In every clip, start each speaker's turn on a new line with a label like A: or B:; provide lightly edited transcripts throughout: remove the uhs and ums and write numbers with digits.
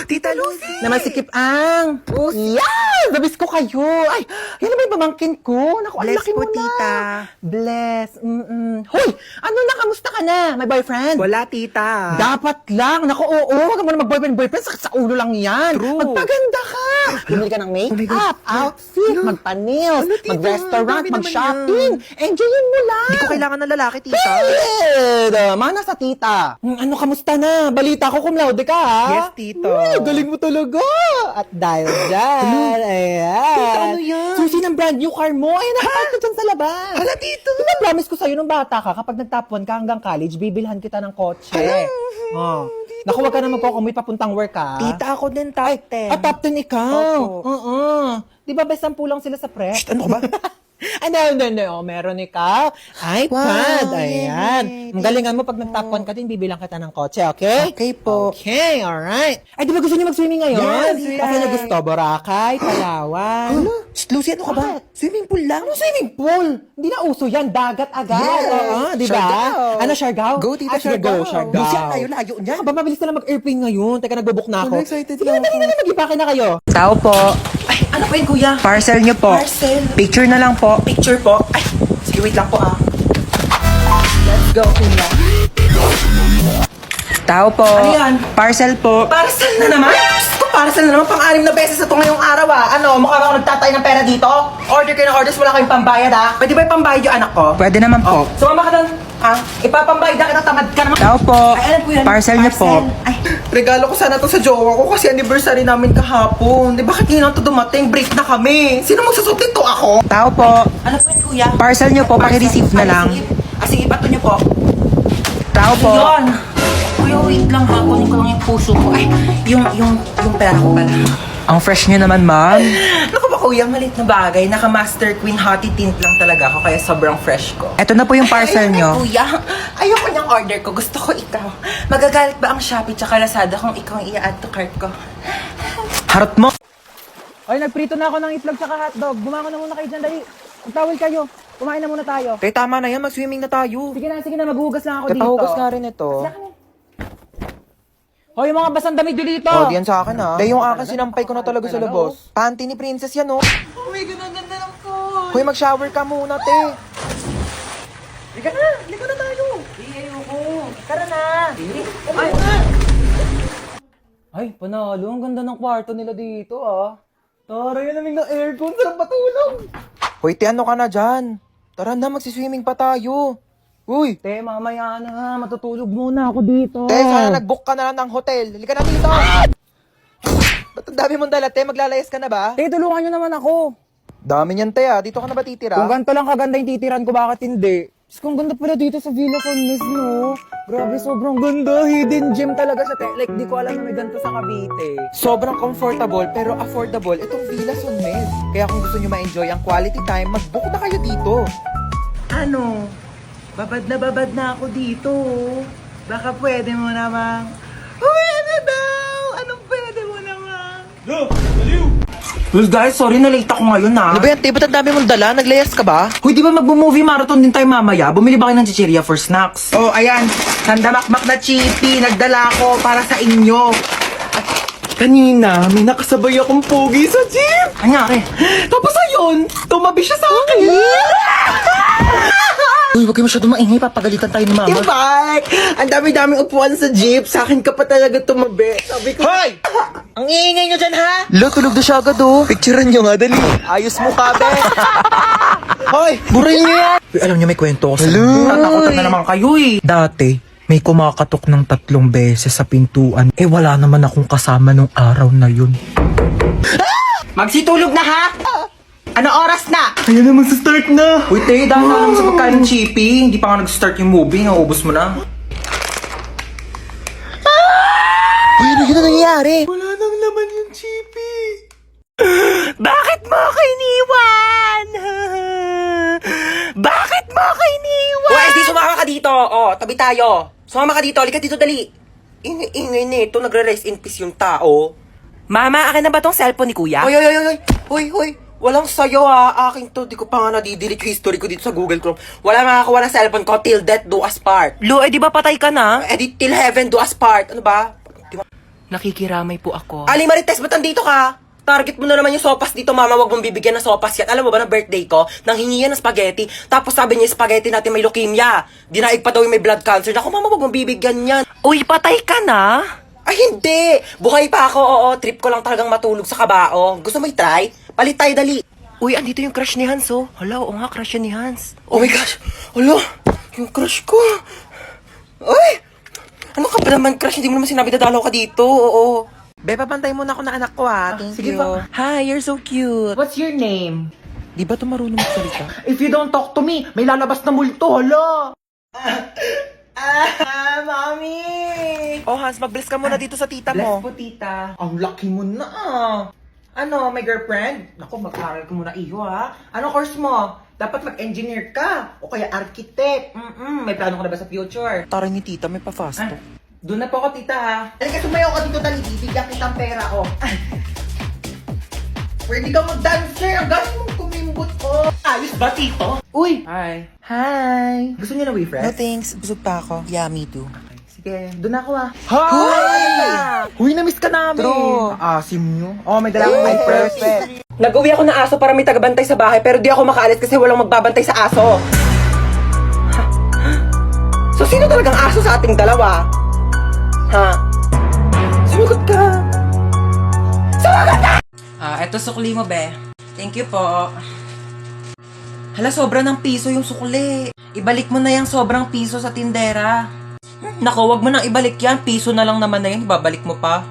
A: Tita Lucy!
B: Naman sikip ang. Yes! Nabis ko kayo. Ay, yan naman yung pamangkin ko. Naku, ang
A: Bless
B: laki
A: po,
B: mo na.
A: tita.
B: Bless. Hoy, ano na, kamusta ka na? May boyfriend?
A: Wala, tita.
B: Dapat lang. Naku, oo. Huwag ka mo na mag-boyfriend. Sakit sa ulo lang yan.
A: True.
B: Magpaganda ka. Bumili ka ng
A: Oh my
B: make-up,
A: God.
B: outfit, magpa-nails,
A: Ano, tita?
B: mag-restaurant,
A: Dami naman
B: mag-shopping. Enjoyin mo lang.
A: Hindi ko kailangan ng lalaki, tita.
B: Mana sa tita. Ano, kamusta na? Balita ko cum laude ka, ha?
A: Yes, tito.
B: Galing mo talaga. At dahil dyan, ayan.
A: Tita, ano yan?
B: Susi ng brand new car mo. Ayan, nakapark ka dyan sa labas.
A: Hala, tito.
B: Diba, promise ko sa'yo nung bata ka, kapag nag-top 1 ka hanggang college, bibilhan kita ng kotse. Oh. Naku, wag ka na magkukumoy papuntang work, ha?
A: Tita, ako din top 10.
B: Top 10 ikaw.
A: Opo.
B: Oo. Di ba, best 10 lang sila sa prep?
A: Ano ka ba?
B: Hindi. Oh, meron ikaw. iPad.
A: Wow,
B: Ayan.
A: yay.
B: Ang galingan mo, pag nag-top 1 ka din, bibilang kita ng kotse, okay?
A: Okay po.
B: Okay, alright. Ay, di ba gusto niyo mag-swimming ngayon?
A: Yes,
B: Kasi niyo gusto, Boracay, Palawan.
A: Lucy, ano ka ba?
B: Bakit?
A: Swimming pool lang?
B: Ano swimming pool? Hindi na uso yan, dagat agad.
A: Yes.
B: Oo, di ba?
A: Siargao.
B: Ano, Siargao?
A: Go, tita,
B: Sige, go,
A: Siargao.
B: Siargao.
A: Lucy, ang layo niyan.
B: Ba, mabilis na lang mag-airplane ngayon. Teka, nagbo-book na ako.
A: Ano, excited
B: Sige,
A: na
B: dali
A: ako.
B: na mag-ipake na kayo.
C: Tao po.
A: Ay, ano po yun, kuya?
C: Parcel nyo po.
A: Parcel.
C: Picture na lang po.
A: Picture po. Ay, sige, wait lang po, ah.
B: Let's go, kuya.
C: Tao po.
A: Ano yan?
C: Parcel po.
A: Parcel na naman? Ito, parcel na naman. Pang-anim na beses na ito ngayong araw, ah. Ano, mukha ba ako nagtatay ng pera dito? Order kayo ng orders, wala kayong pambayad, ah. Pwede ba yung pambayad yung anak ko?
C: Pwede naman po.
A: Sumama ka doon, ah. Ipapambayad na kita, tamad ka naman.
C: Tao po.
A: Ay, alam ko yan.
C: Parcel niyo po.
A: Ay, regalo ko sana to sa jowa ko kasi anniversary namin kahapon. Di bakit ngayon to dumating? Break na kami. Sino magsusot nito? Ako?
C: Tao po.
A: Ano po yan, kuya?
C: Parcel nyo po, paki-receive na lang.
A: Sige, pato niyo po.
C: Tao po.
A: Yun. Kuya, wait lang ha. Kunin ko lang yung puso ko. Ay, yung pera ko pala.
C: Ang fresh nyo naman, ma'am.
A: Naku ba, kuya, malit na bagay. Naka-Master Queen Hottie Tint lang talaga ako, kaya sobrang fresh ko.
C: Ito na po yung parcel
A: Ay,
C: nyo.
A: kuya, ayoko niyang order ko. Gusto ko ikaw. Magagalit ba ang Shopee tsaka Lazada kung ikaw ang i-add to cart ko?
C: Harot mo.
B: Ay, nagprito na ako ng itlog tsaka hotdog. Bumangon na muna kayo dyan, dali. Magtawal kayo. Kumain na muna tayo.
A: Te, tama na yan. Mag-swimming na tayo.
B: Sige na, maghuhugas lang ako dito.
A: Kapahugas nga rin ito.
B: Hoy, yung mga basang damit nyo dito.
A: Oh, diyan sa akin ha. Te, yung akin sinampay ko na talaga sa labos. Panty ni Princess yan, oh.
B: Oh my God, ang ganda ng phone.
A: Hoy, mag-shower ka muna, te.
B: Liga na tayo. Ayoko. Tara na. Ay, panalo. Ang ganda ng kwarto nila dito, ah. Tara, yun namin ng aircon. Sarap patulog.
A: Hoy, te, ano ka na dyan? Tara na, magsiswimming pa tayo. Uy,
B: Te, mamaya na. Matutulog muna ako dito.
A: te, sana nag-book ka na lang ng hotel. Halika na dito. Ba't ang dami mong dala, te? Maglalayas ka na ba?
B: Te, tulungan nyo naman ako.
A: Dami niyan, te, ah. Dito ka na ba titira?
B: Kung ganito lang kaganda yung titiran ko, bakit hindi? Diyos, kung ganda pala dito sa Villa San Luis, no? Grabe, sobrang ganda. Hidden gem talaga siya, te. Like, di ko alam na may ganito sa Cavite.
A: Sobrang comfortable pero affordable itong Villa San Miguel. Kaya kung gusto nyo ma-enjoy ang quality time, mag-book na kayo dito. Ano? Babad na ako dito. Baka pwede mo namang... Pwede daw! Anong pwede mo namang? Well guys, sorry na late ako ngayon na. Ano ba yan, te? Ba't ang dami mong dala? Naglayas ka ba? Hoy, di ba magbo-movie marathon din tayo mamaya? Bumili ba kayo ng chichirya for snacks? Oh, ayan. Sandamakmak na chippy. Nagdala ko para sa inyo. At kanina, may nakasabay akong pogi sa jeep. Anyari? Tapos ayun, tumabi siya sa akin.
C: Uy, huwag kayo masyadong maingay. Papagalitan tayo ni mama.
A: Diba? Ang dami-daming upuan sa jeep. Sa akin ka pa talaga tumabi. Sabi ko, Hoy! Ang iingay nyo dyan, ha? Lo, tulog na siya agad, oh. Picturean nyo nga, dali. Ayos mo, kabe. Hoy, buray nyo yan.
C: Uy, alam niyo may kwento ko sa
A: Natakotan na naman kayo, eh.
C: Dati, may kumakatok ng 3 beses sa pintuan. Eh, wala naman akong kasama nung araw na yun.
A: Magsitulog na, ha? Ano oras na?
C: Ayun naman sa start na.
A: Uy, te, dahil na naman sa pagkain ng chippy. Hindi pa nga nag-start yung movie. Naubos mo na.
C: Uy, ano yun ang nangyayari?
A: Wala nang laman yung chippy.
C: Bakit mo ako iniwan? Bakit mo ako iniwan?
A: Uy, di sumama ka dito. Oh, tabi tayo. Sumama ka dito. Halika dito, dali. Ingay nito. Nagre-rest in peace yung tao.
C: Mama, akin na ba tong cellphone ni kuya?
A: Hoy, hoy, hoy, hoy. Hoy, hoy. Walang sayo ha. Aking to. Di ko pa nga nadidelete yung history ko dito sa Google Chrome. Wala makakawa ng cellphone ko till death do us part.
C: Lu, eh di ba patay ka na?
A: Edit till heaven do us part. Ano ba? Di ba? Nakikiramay po ako.
D: Ali Marites, ba't nandito ka? Target mo na naman yung sopas dito, mama. Wag mong bibigyan ng sopas yan. Alam mo ba, na birthday ko, nang hingi yan ng spaghetti. Tapos sabi niya, yung spaghetti natin may leukemia. Dinaig pa daw yung may blood cancer. Naku, mama, wag mong bibigyan yan.
A: Uy, patay ka na?
D: Ay, hindi. Buhay pa ako, oo. Trip ko lang talagang matulog sa kabao. Gusto mo i-try? Palit tayo, dali.
A: Uy, andito yung crush ni Hans, oh. Hala, oo nga, crush yan ni Hans.
D: Oh my gosh. Hala, yung crush ko. Ay! Ano ka ba naman, crush? Hindi mo naman sinabi dadalaw ka dito. Oo.
A: Be, papantay muna ako na anak ko, ha. Thank
D: sige
A: you.
D: pa.
A: Hi, you're so cute.
B: What's your name?
A: Di ba ito marunong magsalita?
B: If you don't talk to me, may lalabas na multo, hala!
D: Mami!
A: Oh, Hans, mag-bless ka muna dito sa tita mo.
B: Bless po, tita. Ang laki mo na, ah. Ano, my girlfriend? Naku, mag-aral ko muna iyo, ha? Ano course mo? Dapat mag-engineer ka. O kaya architect. May plano ka na ba sa future?
A: Tara ni tita, may pa-fast
B: Ah,
A: talk.
B: doon na po ako, tita, ha? Halika, sumayaw ka dito, dali. Bibigyan kitang pera, oh. Pwede kang mag-dancer. Ang galing mong kumimbot, oh. Ayos ba, tito? Uy!
A: Hi.
B: Hi! Gusto niyo na
A: No
B: WeFresh?
A: thanks, busog pa ako. Yeah, me too.
B: Sige, doon ako, ha?
A: Hi!
B: Huy, na-miss ka namin!
A: True.
B: Asim nyo. Oh, may dala akong WeFresh.
D: Nag-uwi ako ng aso para may tagabantay sa bahay, pero di ako makaalis kasi walang magbabantay sa aso. So, sino talagang aso sa ating dalawa? Ha? Sumagot ka.
E: Eto sukli mo, be. Thank you po. Hala, sobra ng piso yung sukli. Ibalik mo na yung sobrang piso sa tindera. Nako, wag mo nang ibalik yan. Piso na lang naman na yan. Ibabalik mo pa.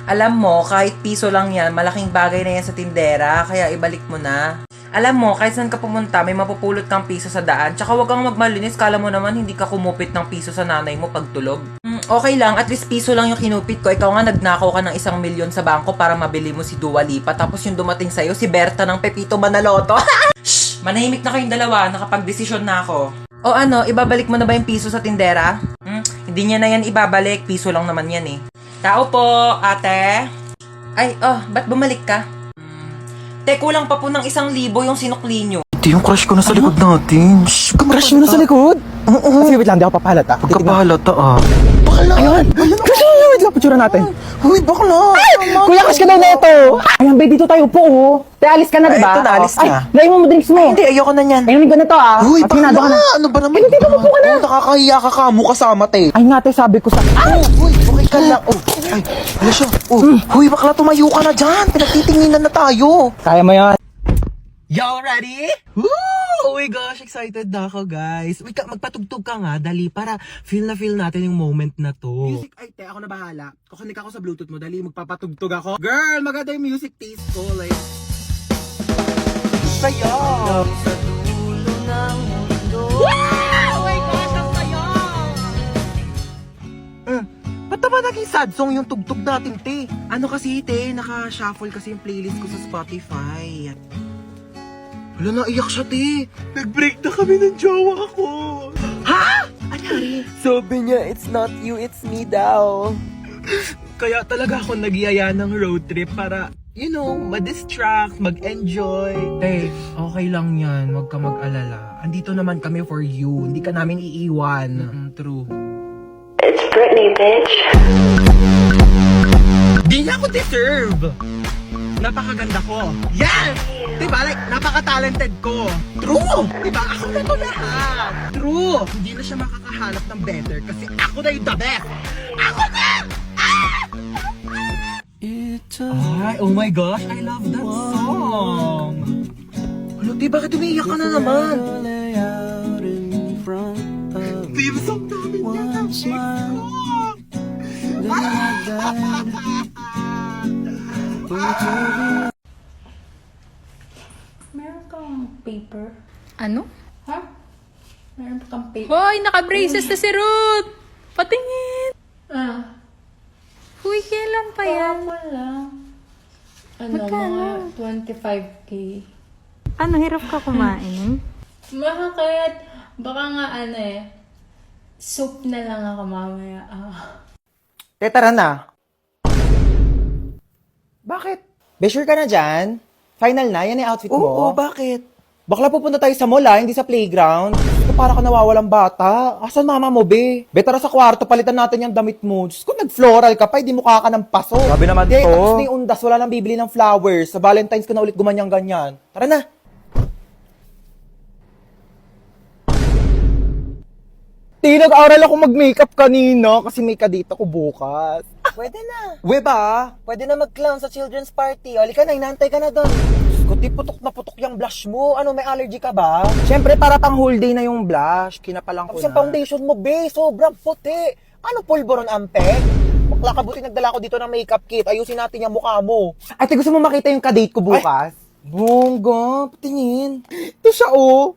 E: Alam mo, kahit piso lang yan, malaking bagay na yan sa tindera. Kaya ibalik mo na. Alam mo, kahit saan ka pumunta, may mapupulot kang piso sa daan. Tsaka wag kang magmalinis. Kala mo naman, hindi ka kumupit ng piso sa nanay mo pag tulog. Okay lang, at least piso lang yung kinupit ko. Ikaw nga nagnakaw ka ng 1 milyon sa bangko para mabili mo si Dua Lipa. Tapos yung dumating sa'yo, si Berta ng Pepito Manaloto. Shh! Manahimik na kayong dalawa. Nakapag-desisyon na ako. O ano, ibabalik mo na ba yung piso sa tindera? Hindi niya na yan ibabalik. Piso lang naman yan eh. Tao po, ate. Ay, ba't bumalik ka? Te, kulang pa po ng 1,000 yung sinukli nyo.
A: Ito yung crush ko na sa likod natin. Shh,
B: Crush mo na sa likod? Oo. Sige, wait lang, di ako papahalata.
A: Kapahalata, ah.
B: Ayun! Crush mo na, wait lang, picture natin.
A: Uy, bakla.
B: Kuya, crush ka daw na ito. Ayan, babe, dito tayo po, oh. Te, alis ka na,
A: Ay,
B: diba?
A: ito na, alis
B: Ay,
A: na.
B: naiwan mo drinks mo.
A: Hindi, ayoko na yan.
B: Ayun, ganito, ah.
A: Uy,
B: At hinado ka
A: bakla.
B: na.
A: Ano ba naman?
B: Ay, dito, upo ka na.
A: Oh, nakakahiya ka ka. Kasama, te.
B: Ay nga, te, sabi ko sa...
A: Uy, okay ka lang. Oh, ay, ano siya? Oh, huy, bakla, tumayo ka na dyan. Pinagtitinginan na tayo.
B: Kaya mo yan.
A: Y'all ready? Woo! Oh my gosh, excited na ako, guys. Uy, magpatugtog ka nga, dali, para feel natin yung moment na to.
B: Music, ay, te, ako na bahala. Kukunik ako sa Bluetooth mo, dali, magpapatugtog ako. Girl, maganda yung music taste ko, like...
A: Saya! Ba't naman naging sad song yung tugtog natin, te?
B: Ano kasi, te, naka-shuffle kasi yung playlist ko sa Spotify.
A: Wala, naiyak siya, te. Nag-break na kami ng jowa ko.
B: Ha? Anyari?
A: Sabi niya, it's not you, it's me daw.
B: Kaya talaga ako nagyaya ng road trip para, you know, ma-distract, mag-enjoy. Te, okay lang yan. Huwag ka mag-alala. Andito naman kami for you. Hindi ka namin iiwan. True.
F: It's Britney, bitch.
B: Di niya ako deserve. Napakaganda ko. Yes! Diba? Like, napaka-talented ko. True! Diba? Ako na to lahat. True! Hindi na siya makakahanap ng better kasi ako na yung the best. Ako na! Ay, oh my gosh, I love that song. Ano, di, bakit umiiyak ka na naman? Theme song namin yan.
G: Meron kang paper?
H: Ano?
G: Ha? Meron pa kang paper?
H: Hoy, naka-braces na si Ruth! Patingin!
G: Ah,
H: Huy, kailan pa yan?
G: wala. Ano,
H: Magkano?
G: mga 25K.
H: Ano, hirap ka kumain?
G: Bakit? Baka nga soup na lang ako mamaya.
B: Te, tara na. Bakit? Be, sure ka na dyan? Final na? Yan yung outfit mo?
A: Oo, bakit?
B: Bakla pupunta tayo sa mall, hindi sa playground.
A: para ka nawawalang bata. Asan mama mo, be? Be, tara sa kwarto, palitan natin yung damit mo. Diyos ko, nag-floral ka pa, hindi mukha ka ng paso. Sabi naman to. Tapos na yung undas, wala nang bibili ng flowers. Sa Valentine's ko na ulit gumanyang ganyan. Tara na. Nag-aral ako mag-makeup kanina kasi may kadate ako bukas.
D: Pwede na.
A: We ba?
D: Pwede na mag-clown sa children's party. O, halika na, inaantay ka na doon.
A: Kuti putok na putok yung blush mo. Ano, may allergy ka ba? Siyempre, para pang whole day na yung blush. Kinapalang ko
D: Tapos
A: na.
D: yung foundation mo, be, sobrang puti. Ano, pulboron ampeg? Bakla ka, buti nagdala ko dito ng makeup kit. Ayusin natin yung mukha mo.
A: Ate, gusto mo makita yung kadate ko bukas? Bongga, patingin. Ito siya, oh.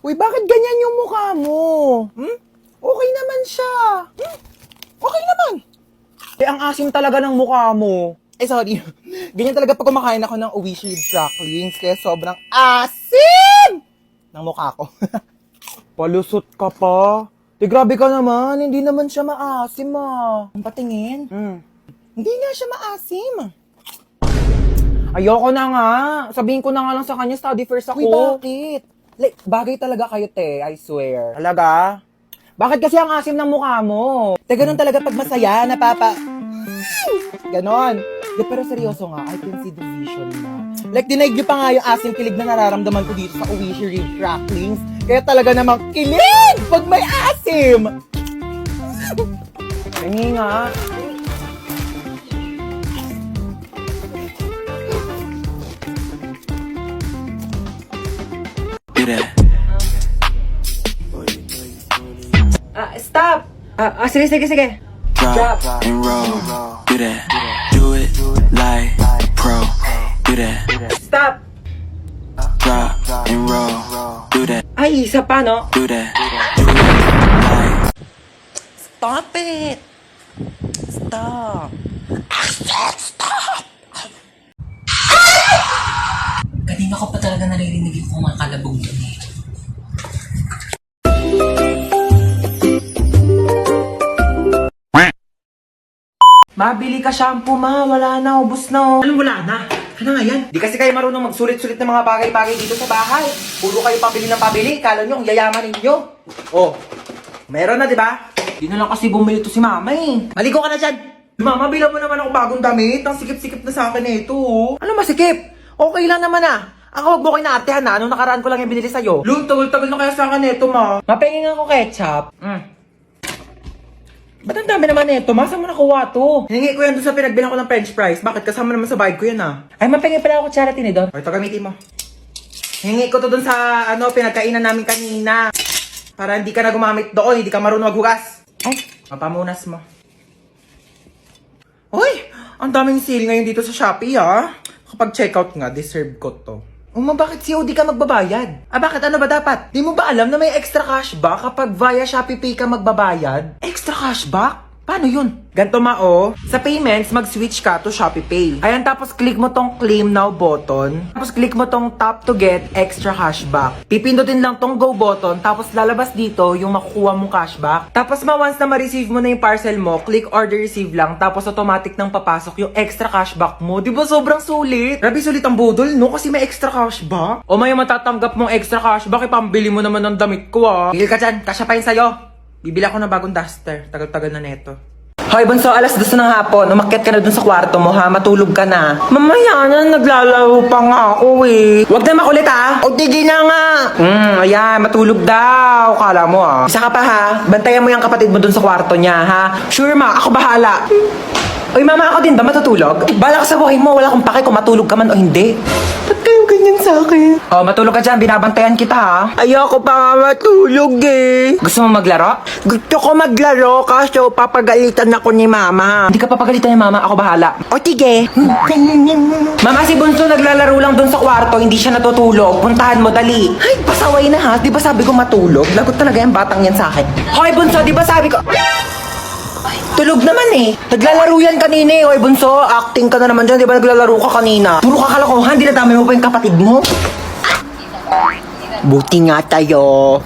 A: Uy, bakit ganyan yung mukha mo? Okay naman siya. Okay naman. Eh, ang asim talaga ng mukha mo. Eh, sorry. Ganyan talaga pag kumakain ako ng Oishi cracklings. Kaya sobrang asim ng mukha ko. Palusot ka pa. Eh, grabe ka naman. Hindi naman siya maasim, ah. Ang patingin. Hindi nga siya maasim. Ayoko na nga. Sabihin ko na nga lang sa kanya, study first ako.
D: Uy, bakit?
A: Like, bagay talaga kayo, te. I swear. Talaga? Bakit kasi ang asim ng mukha mo? Te, ganun talaga pag masaya, napapa... Ganon. De, pero seryoso nga, I can see the vision mo. Like, dinaig niyo pa nga yung asim kilig na nararamdaman ko dito sa Oishi Rib Cracklings. Kaya talaga namang kilig pag may asim! Hingi nga.
D: Stop! Sige.
I: Drop and roll, do that, do it like pro, do that,
D: Stop!
I: drop and roll, do that,
D: Ay, isa pa, no?
I: do that, do it like.
E: Stop it! Stop! Kanina ko pa talaga naririnig yung kumakalabog doon eh.
D: Mabili ka shampoo, ma. Wala na, ubos na.
A: Anong wala na? Ano nga yan? Di kasi kayo marunong magsulit-sulit ng mga bagay-bagay dito sa bahay. Puro kayo pabili ng pabili. Kala nyo, ang yayaman ninyo. Oh, meron na, di ba? Di na lang kasi bumili to si mama eh. Maligo ka na dyan. Mama, bilang mo naman ako bagong damit. Ang sikip-sikip na sa akin na ito. Ano masikip? Okay lang naman ah. Ang huwag mo kayo naatehan na. Anong nakaraan ko lang yung binili sa'yo? Lul, tagal-tagal na kaya sa akin ito, ma.
D: Mapengin ako ketchup.
A: Ba't ang dami naman ito, ma? Saan mo nakuha to? Hiningi ko yan doon sa pinagbilang ko ng french fries. Bakit? Kasama naman sa bayad ko yan ah.
D: Ay, mapengin pala ako charity ni Don.
A: O, ito gamitin mo. Hingi ko to dun sa, pinagkainan namin kanina. Para hindi ka na gumamit doon, hindi ka marunong maghugas.
D: Ay,
A: Mapamunas mo. Uy! Ang daming sale ngayon dito sa Shopee, ha? Kapag checkout nga, deserve ko to. Bakit COD ka magbabayad? Bakit? Ano ba dapat? Di mo ba alam na may extra cashback kapag via Shopee Pay ka magbabayad? Extra cashback? Paano yun? Ganto sa payments, mag-switch ka to Shopee Pay. Ayan, tapos click mo tong claim now button. Tapos click mo tong tap to get extra cashback. Pipindutin lang tong go button, tapos lalabas dito yung makukuha mong cashback. Tapos once na ma-receive mo na yung parcel mo, click order receive lang, tapos automatic nang papasok yung extra cashback mo. Di ba sobrang sulit? Grabe sulit ang budol, no? Kasi may extra cashback. O may matatanggap mong extra cashback, ipambili mo naman ng damit ko, ah. Bigil ka dyan, kasya pa yun sa'yo. Bibili ako ng bagong duster. Tagal-tagal na neto.
D: Hoy, Bunso, alas 2 ng hapon. Umakyat ka na dun sa kwarto mo, ha? Matulog ka na.
A: Mamaya na, naglalaro pa nga ako eh.
D: Huwag na makulit, ha?
A: O, tigil na nga.
D: Ayan, matulog daw. Kala mo, ha? Isa ka pa, ha? Bantayan mo yung kapatid mo dun sa kwarto niya, ha?
A: Sure ma, ako bahala.
D: Uy, mama, ako din ba matutulog? Bala ka sa buhay mo, wala akong pake kung matulog ka man o hindi.
A: Ba't kayong ganyan sa akin?
D: Oh, matulog ka dyan, binabantayan kita, ha?
A: Ayoko pa nga matulog eh.
D: Gusto mo maglaro?
A: Gusto ko maglaro kaso papagalitan ako ni mama.
D: Hindi ka papagalitan ni mama, ako bahala.
A: O, tige.
D: Mama, si Bunso naglalaro lang dun sa kwarto, hindi siya natutulog. Puntahan mo, dali.
A: Ay, pasaway na ha. Di ba sabi ko matulog? Lagot talaga yung batang yan sa akin.
D: Hoy, Bunso, di ba sabi ko... Tulog naman eh.
A: Naglalaro yan kanina eh. Oy, Bunso, acting ka na naman dyan. Di ba naglalaro ka kanina?
D: Puro ka kalokohan, dinadami mo pa yung kapatid mo.
A: Buti nga tayo.